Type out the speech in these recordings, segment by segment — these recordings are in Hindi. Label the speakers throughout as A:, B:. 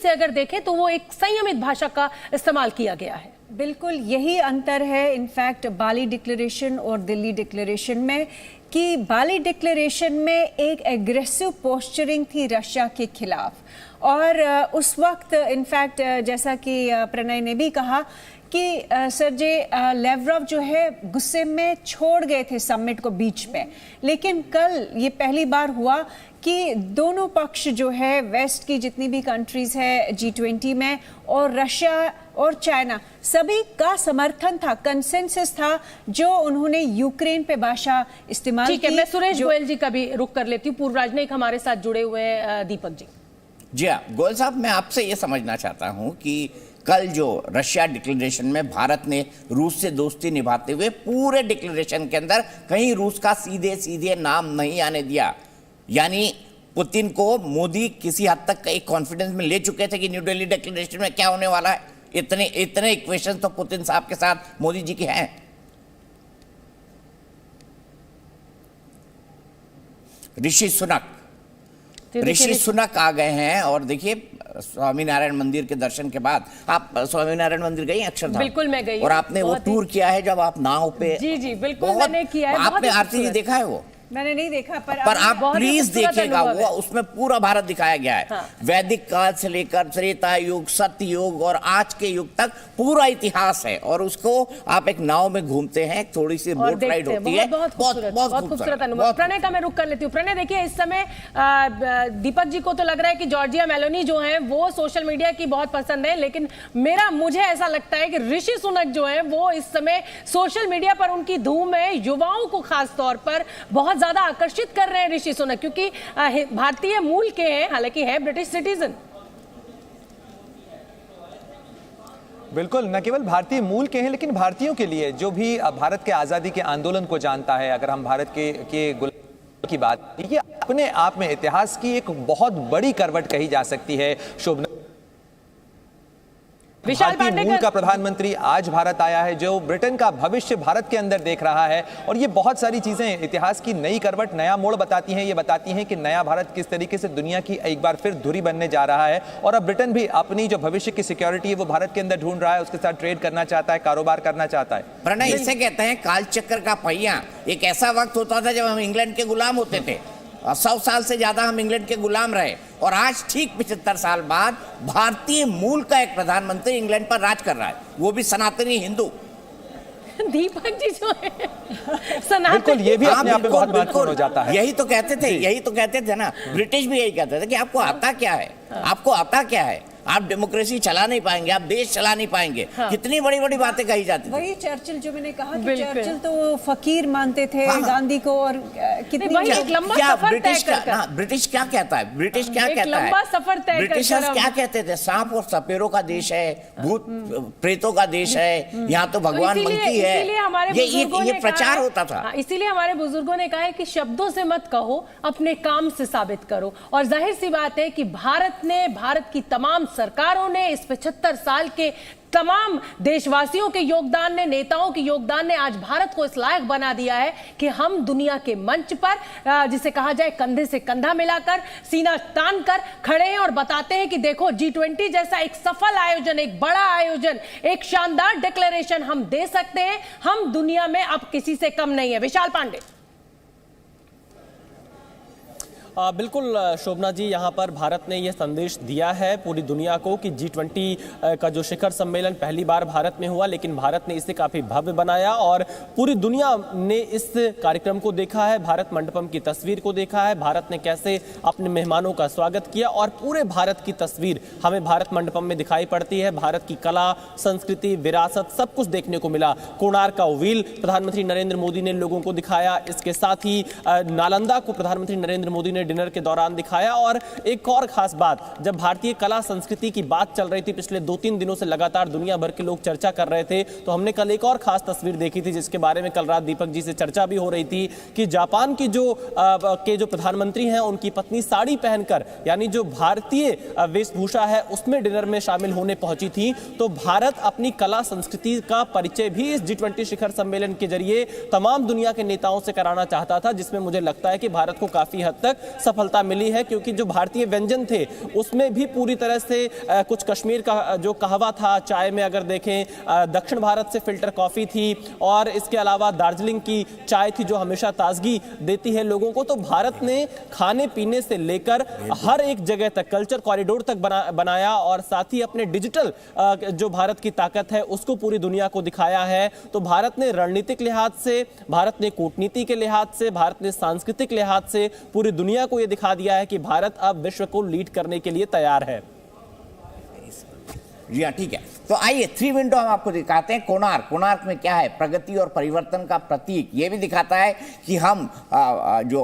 A: से अगर देखें तो वो एक संयमित भाषा का इस्तेमाल किया गया है।
B: बिल्कुल यही अंतर है इनफैक्ट बाली डिक्लेरेशन और दिल्ली डिक्लेरेशन में, कि बाली डिक्लेरेशन में एक एग्रेसिव पोस्चरिंग थी रशिया के खिलाफ, और उस वक्त इनफैक्ट जैसा कि प्रणय ने भी कहा कि सर्जे लेवरव जो है गुस्से में छोड़ गए थे समिट को बीच में, लेकिन कल ये पहली बार हुआ कि दोनों पक्ष जो है वेस्ट की जितनी भी कंट्रीज है G20 में और रशिया और चाइना सभी का समर्थन था, कंसेंसस था जो उन्होंने यूक्रेन पे भाषा इस्तेमाल की।
A: ठीक है, मैं सुरेश गोयल जी का भी रुख कर लेती हूँ, पूर्व राजनयिक हमारे साथ जुड़े हुए हैं दीपक जी।
C: जी हाँ गोयल साहब, मैं आपसे ये समझना चाहता हूँ कि कल जो रशिया डिक्लेरेशन में भारत ने रूस से दोस्ती निभाते हुए पूरे डिक्लेरेशन के अंदर कहीं रूस का सीधे सीधे नाम नहीं आने दिया, यानी पुतिन को मोदी किसी हद तक एक कॉन्फिडेंस में ले चुके थे कि न्यू दिल्ली डिक्लेरेशन में क्या होने वाला है। इतने इक्वेशन तो पुतिन साहब के साथ मोदी जी के हैं। ऋषि सुनक आ गए हैं, और देखिए स्वामीनारायण मंदिर के दर्शन के बाद, आप स्वामीनारायण मंदिर गई हैं अक्षरधाम?
A: बिल्कुल मैं गई,
C: और आपने वो टूर किया है जब आप नाव पे?
A: जी जी बिल्कुल मैंने किया है।
C: आपने आरती जी देखा है? वो
B: मैंने नहीं देखा,
C: पर आप प्लीज देखिएगा, वो उसमें पूरा भारत दिखाया गया है।
A: हाँ।
C: वैदिक काल से लेकर त्रेता युग, सत्य युग और आज के युग तक पूरा इतिहास है, और उसको आप एक नाव में घूमते हैं, थोड़ी सी बोट राइड होती है,
A: बहुत खूबसूरत अनुभव। प्रणय का मैं रुक कर लेती हूँ। प्रणय देखिए, इस समय दीपक जी को तो लग रहा है कि जॉर्जिया मेलोनी जो है वो सोशल मीडिया की बहुत पसंद है, लेकिन मुझे ऐसा लगता है कि ऋषि सुनक जो है वो इस समय सोशल मीडिया पर उनकी धूम है, युवाओं को खास तौर पर बहुत ज्यादा आकर्षित कर रहे हैं ऋषि सुनक, क्योंकि भारतीय मूल के हैं, हालांकि है ब्रिटिश सिटीजन।
D: बिल्कुल, न केवल भारतीय मूल के हैं, लेकिन भारतीयों के लिए जो भी भारत के आज़ादी के आंदोलन को जानता है, अगर हम भारत के गुलाम की बात, ये अपने आप में इतिहास की एक बहुत बड़ी करवट कही जा सकती है। शोभना भारतीय मूल का प्रधानमंत्री आज भारत आया है, जो ब्रिटेन का भविष्य भारत के अंदर देख रहा है, और ये बहुत सारी चीजें इतिहास की नई करवट, नया मोड़ बताती हैं। ये बताती हैं कि नया भारत किस तरीके से दुनिया की एक बार फिर धुरी बनने जा रहा है, और अब ब्रिटेन भी अपनी जो भविष्य की सिक्योरिटी है वो भारत के अंदर ढूंढ रहा है, उसके साथ ट्रेड करना चाहता है, कारोबार करना चाहता है।
C: प्रणय, इसे कहते हैं कालचक्र का पहिया। एक ऐसा वक्त होता था जब हम इंग्लैंड के गुलाम होते थे, 100 साल से ज्यादा हम इंग्लैंड के गुलाम रहे, और आज ठीक 75 साल बाद भारतीय मूल का एक प्रधानमंत्री इंग्लैंड पर राज कर रहा है, वो भी सनातनी हिंदू।
A: दीपक जी जो है
D: बिल्कुल, ये भी अपने आप में बहुत महत्वपूर्ण हो जाता है।
C: यही तो कहते थे ना, ब्रिटिश भी यही कहते थे कि आपको आता क्या है, आपको आता क्या है, आप डेमोक्रेसी चला नहीं पाएंगे, आप देश चला नहीं पाएंगे। हाँ। कितनी बड़ी बड़ी बातें कही जाती थी।
B: वही चर्चिल जो मैंने कहा कि चर्चिल तो फकीर मानते थे। हाँ। गांधी को, और कितनी
C: ब्रिटिश क्या कहता है, ब्रिटिश क्या कहता है, ब्रिटिशर्स क्या कहते थे, सांप और सपेरों का देश है, भूत प्रेतों का देश है, यहाँ तो भगवान मंकी है, ये प्रचार होता था।
A: इसीलिए हमारे बुजुर्गों ने कहा है कि शब्दों से मत कहो, अपने काम से साबित करो। और जाहिर सी बात है कि भारत की तमाम सरकारों ने, इस 75 साल के तमाम देशवासियों के योगदान ने, नेताओं के योगदान ने आज भारत को इस लायक बना दिया है कि हम दुनिया के मंच पर, जिसे कहा जाए कंधे से कंधा मिलाकर, सीना तान कर खड़े हैं और बताते हैं कि देखो G20 जैसा एक सफल आयोजन, एक बड़ा आयोजन, एक शानदार डिक्लेरेशन हम दे सकते हैं। हम दुनिया में अब किसी से कम नहीं है। विशाल पांडे।
E: बिल्कुल शोभना जी, यहाँ पर भारत ने यह संदेश दिया है पूरी दुनिया को कि G20 का जो शिखर सम्मेलन पहली बार भारत में हुआ, लेकिन भारत ने इसे काफ़ी भव्य बनाया और पूरी दुनिया ने इस कार्यक्रम को देखा है, भारत मंडपम की तस्वीर को देखा है, भारत ने कैसे अपने मेहमानों का स्वागत किया, और पूरे भारत की तस्वीर हमें भारत मंडपम में दिखाई पड़ती है। भारत की कला, संस्कृति, विरासत सब कुछ देखने को मिला। कोणार्क का व्हील प्रधानमंत्री नरेंद्र मोदी ने लोगों को दिखाया, इसके साथ ही नालंदा को प्रधानमंत्री नरेंद्र मोदी ने डिनर के दौरान दिखाया। और एक और खास बात, जब भारतीय कला संस्कृति की बात चल रही थी, पिछले 2-3 दिनों से लगातार दुनिया भर के लोग चर्चा कर रहे थे, तो हमने कल एक और खास तस्वीर देखी थी जिसके बारे में कल रात दीपक जी से चर्चा भी हो रही थी कि जापान की जो प्रधानमंत्री हैं उनकी पत्नी साड़ी पहनकर, यानी जो भारतीय वेशभूषा है उसमें डिनर में शामिल होने पहुंची थी। तो भारत अपनी कला संस्कृति का परिचय भी इस G20 शिखर सम्मेलन के जरिए तमाम दुनिया के नेताओं से कराना चाहता था, जिसमें मुझे लगता है कि भारत को काफी हद तक सफलता मिली है, क्योंकि जो भारतीय व्यंजन थे उसमें भी पूरी तरह से कुछ कश्मीर का जो कहवा था चाय में अगर देखें, दक्षिण भारत से फिल्टर कॉफी थी, और इसके अलावा दार्जिलिंग की चाय थी जो हमेशा ताजगी देती है लोगों को। तो भारत ने खाने पीने से लेकर हर एक जगह तक कल्चर कॉरिडोर तक बनाया, और साथ ही अपने डिजिटल जो भारत की ताकत है उसको पूरी दुनिया को दिखाया है। तो भारत ने रणनीतिक लिहाज से, भारत ने कूटनीति के लिहाज से, भारत ने सांस्कृतिक लिहाज से पूरी दुनिया को यह दिखा दिया है कि भारत अब विश्व को लीड करने के लिए तैयार है।
C: जी हाँ, ठीक है। तो आइए 3 विंडो हम आपको दिखाते हैं। कोणार्क में क्या है? प्रगति और परिवर्तन का प्रतीक। ये भी दिखाता है कि हम जो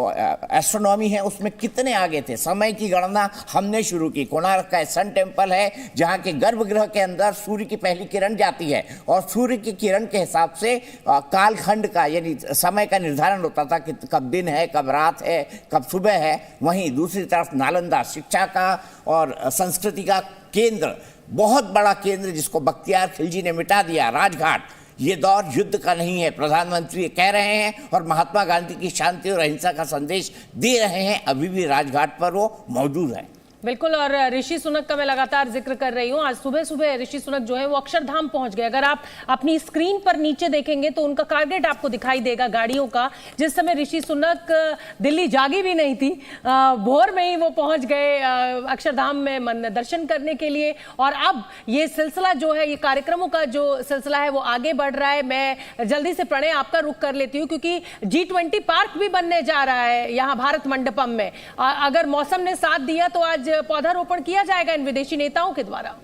C: एस्ट्रोनॉमी है उसमें कितने आगे थे। समय की गणना हमने शुरू की। कोणार्क का सन टेम्पल है जहाँ के गर्भगृह के अंदर सूर्य की पहली किरण जाती है, और सूर्य की किरण के हिसाब से कालखंड का यानी समय का निर्धारण होता था कि कब दिन है, कब रात है, कब सुबह है। वहीं दूसरी तरफ नालंदा शिक्षा का और संस्कृति का केंद्र, बहुत बड़ा केंद्र जिसको बख्तियार खिलजी ने मिटा दिया, राजघाट। ये दौर युद्ध का नहीं है, प्रधानमंत्री कह रहे हैं, और महात्मा गांधी की शांति और अहिंसा का संदेश दे रहे हैं। अभी भी राजघाट पर वो मौजूद है।
A: बिल्कुल। और ऋषि सुनक का मैं लगातार जिक्र कर रही हूँ। आज सुबह सुबह ऋषि सुनक जो है वो अक्षरधाम पहुंच गए। अगर आप अपनी स्क्रीन पर नीचे देखेंगे तो उनका टारगेट आपको दिखाई देगा गाड़ियों का। जिस समय ऋषि सुनक दिल्ली जागी भी नहीं थी, भोर में ही वो पहुंच गए अक्षरधाम में दर्शन करने के लिए। और अब ये सिलसिला जो है, ये कार्यक्रमों का जो सिलसिला है वो आगे बढ़ रहा है। मैं जल्दी से प्रणय आपका रुख कर लेती हूँ, क्योंकि G20 पार्क भी बनने जा रहा है यहाँ भारत मंडपम में। अगर मौसम ने साथ दिया तो आज पौधारोपण किया जाएगा इन विदेशी नेताओं के द्वारा।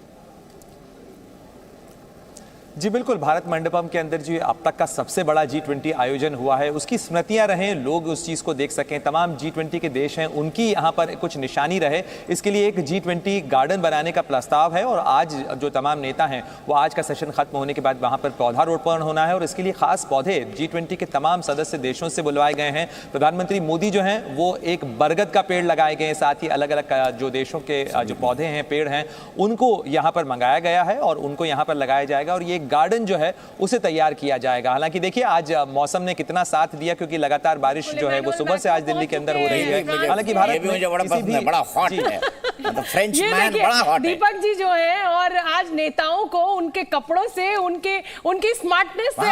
D: जी बिल्कुल, भारत मंडपम के अंदर जो अब तक का सबसे बड़ा G20 आयोजन हुआ है उसकी स्मृतियां रहें, लोग उस चीज़ को देख सकें। तमाम G20 के देश हैं उनकी यहाँ पर कुछ निशानी रहे, इसके लिए एक G20 गार्डन बनाने का प्रस्ताव है। और आज जो तमाम नेता हैं वो आज का सेशन खत्म होने के बाद वहाँ पर पौधारोपण होना है, और इसके लिए खास पौधे G20 के तमाम सदस्य देशों से बुलवाए गए हैं। प्रधानमंत्री मोदी जो हैं वो एक बरगद का पेड़ लगाए गए हैं, साथ ही अलग अलग जो देशों के जो पौधे हैं, पेड़ हैं, उनको यहाँ पर मंगाया गया है और उनको यहाँ पर लगाया जाएगा, और ये गार्डन जो है उसे तैयार किया जाएगा। हालांकि देखिए आज मौसम ने कितना साथ दिया, क्योंकि लगातार बारिश जो है वो सुबह से आज दिल्ली के अंदर हो रही है। हालांकि भारत में
C: बड़ा हॉट है, फ्रेंच मैन बड़ा हॉट है।
A: दीपक जी जो है, और आज नेताओं को उनके कपड़ों से, उनकी स्मार्टनेस से